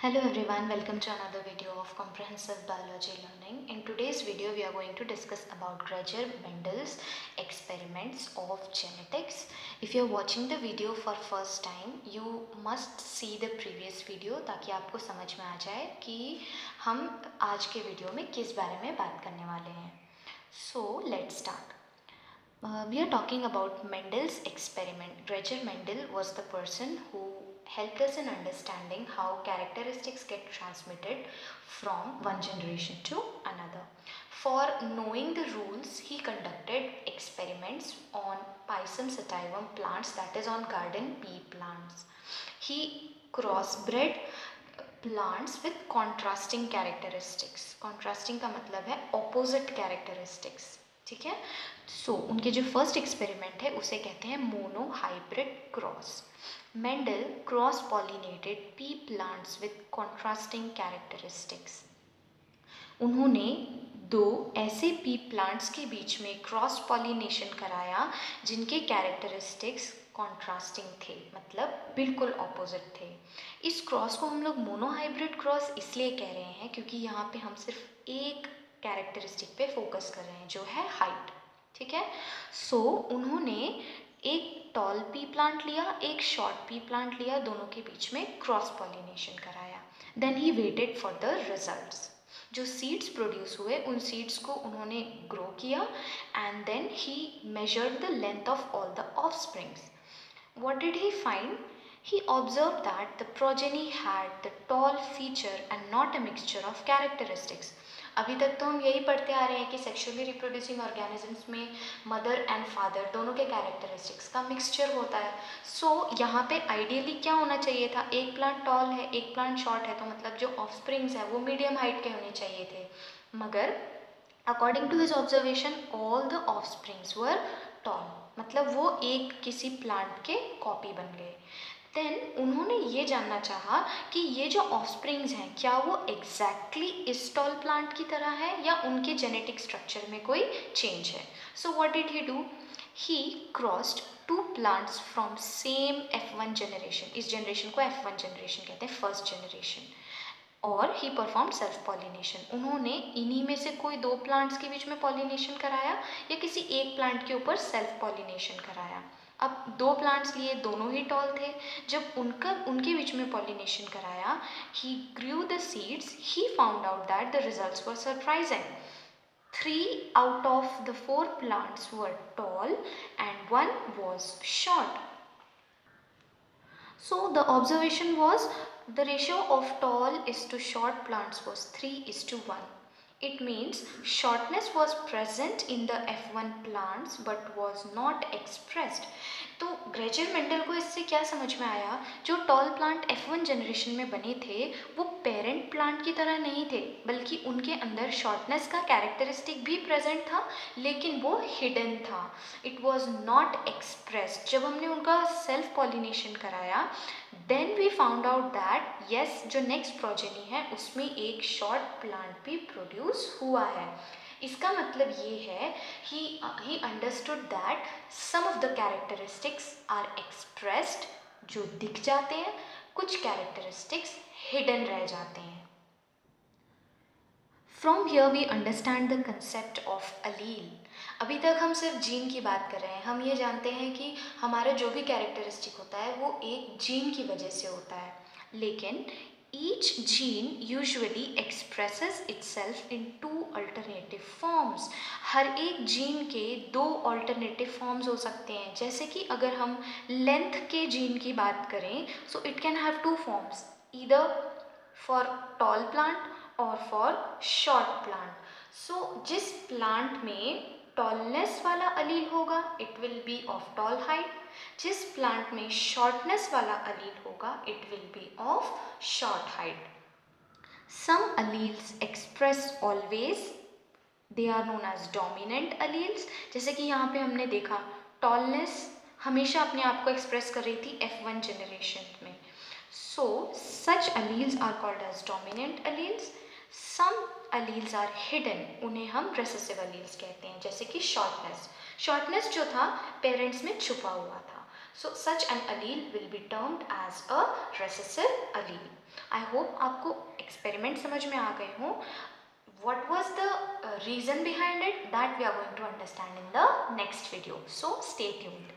Hello everyone, welcome to another video of Comprehensive Biology Learning. In today's video, we are going to discuss about Gregor Mendel's experiments of genetics. If you are watching the video for first time, you must see the previous video ताकि आपको समझ में आ जाए कि हम आज के video में किस बारे में बात करने वाले हैं. So let's start. We are talking about Mendel's experiment. Gregor Mendel was the person who helped us in understanding how characteristics get transmitted from one generation to another. For knowing the rules, he conducted experiments on Pisum sativum plants, that is on garden pea plants. He crossbred plants with contrasting characteristics. Contrasting का मतलब है opposite characteristics. ठीक है. सो उनके जो first experiment है उसे कहते हैं monohybrid cross. Mendel cross pollinated P plants with contrasting characteristics. उन्होंने दो ऐसे पी प्लांट्स के बीच में क्रॉस पॉलिनेशन कराया जिनके कैरेक्टरिस्टिक्स कॉन्ट्रास्टिंग थे, मतलब बिल्कुल ऑपोजिट थे. इस क्रॉस को हम लोग मोनोहाइब्रिड क्रॉस इसलिए कह रहे हैं क्योंकि यहाँ पे हम सिर्फ एक कैरेक्टरिस्टिक पे फोकस कर रहे हैं जो है हाइट. ठीक है. सो उन्होंने एक टॉल पी प्लांट लिया, एक शॉर्ट पी प्लांट लिया, दोनों के बीच में क्रॉस पॉलिनेशन कराया. Then he waited for the results. जो सीड्स प्रोड्यूस हुए उन सीड्स को उन्होंने ग्रो किया and then he measured the length of all the offsprings. What did he find? He observed that the progeny had the tall feature and not a mixture of characteristics. अभी तक तो हम यही पढ़ते आ रहे हैं कि सेक्सुअली रिप्रोड्यूसिंग ऑर्गेनिजम्स में मदर एंड फादर दोनों के कैरेक्टरिस्टिक्स का मिक्सचर होता है. सो यहाँ पे आइडियली क्या होना चाहिए था? एक प्लांट टॉल है, एक प्लांट शॉर्ट है, तो मतलब जो ऑफस्प्रिंग्स है वो मीडियम हाइट के होने चाहिए थे. मगर according to his observation all the offsprings were tall, मतलब वो एक किसी प्लांट के कॉपी बन गए. देन उन्होंने ये जानना चाहा कि ये जो ऑफस्प्रिंग्स हैं क्या वो एग्जैक्टली इस टॉल प्लांट की तरह है या उनके जेनेटिक स्ट्रक्चर में कोई चेंज है. So what did he do? He crossed two plants from same F1 generation. इस जनरेशन को F1 जनरेशन कहते हैं, फर्स्ट जनरेशन. और ही परफॉर्म सेल्फ पॉलिनेशन. उन्होंने इन्हीं में से कोई दो प्लांट्स के बीच में पॉलिनेशन कराया या किसी एक प्लांट के ऊपर सेल्फ पॉलिनेशन कराया. अब दो प्लांट्स लिए, दोनों ही टॉल थे. जब उनके बीच में पॉलिनेशन कराया, he grew the seeds. He found out that the results were surprising. 3 out of the 4 plants were tall and 1 was short. So the observation was the ratio of tall is to short plants was 3:1. It means shortness was present in the F1 plants but was not expressed. तो Gregor Mendel को इससे क्या समझ में आया? जो tall plant F1 generation में बने थे वो पेरेंट प्लांट की तरह नहीं थे, बल्कि उनके अंदर शॉर्टनेस का कैरेक्टरिस्टिक भी प्रेजेंट था, लेकिन वो हिडन था. It was not expressed. जब हमने उनका सेल्फ पॉलिनेशन कराया, then we found out that yes, जो नेक्स्ट प्रोजेनी है उसमें एक शॉर्ट प्लांट भी प्रोड्यूस हुआ है. इसका मतलब ये है he understood that some of the characteristics are expressed, जो दिख जाते हैं, कुछ कैरेक्टरिस्टिक्स हिडन रह जाते हैं. From here we understand the concept of allele. अभी तक हम सिर्फ जीन की बात कर रहे हैं. हम ये जानते हैं कि हमारा जो भी कैरेक्टरिस्टिक होता है वो एक जीन की वजह से होता है, लेकिन each gene usually expresses itself in 2 alternative forms. हर एक जीन के दो ऑल्टरनेटिव फॉर्म्स हो सकते हैं. जैसे कि अगर हम लेंथ के जीन की बात करें, so it can have 2 forms, either for tall plant और फॉर शॉर्ट प्लांट. सो जिस प्लांट में टॉलनेस वाला अलील होगा it will be of tall height. जिस प्लांट में शॉर्टनेस वाला अलील होगा it will be of short height. Some alleles express always, they are known as dominant alleles. जैसे कि यहाँ पे हमने देखा टॉलनेस हमेशा अपने आप को एक्सप्रेस कर रही थी F1 जनरेशन में. So such alleles are called as dominant alleles. Some alleles are hidden, उन्हें हम रेसेसिव अलील्स कहते हैं. जैसे कि शॉर्टनेस जो था पेरेंट्स में छुपा हुआ था. So such an allele will be termed as a recessive allele. I hope आपको experiment समझ में आ गए हों. What was the reason behind it, that we are going to understand in the next video. So stay tuned.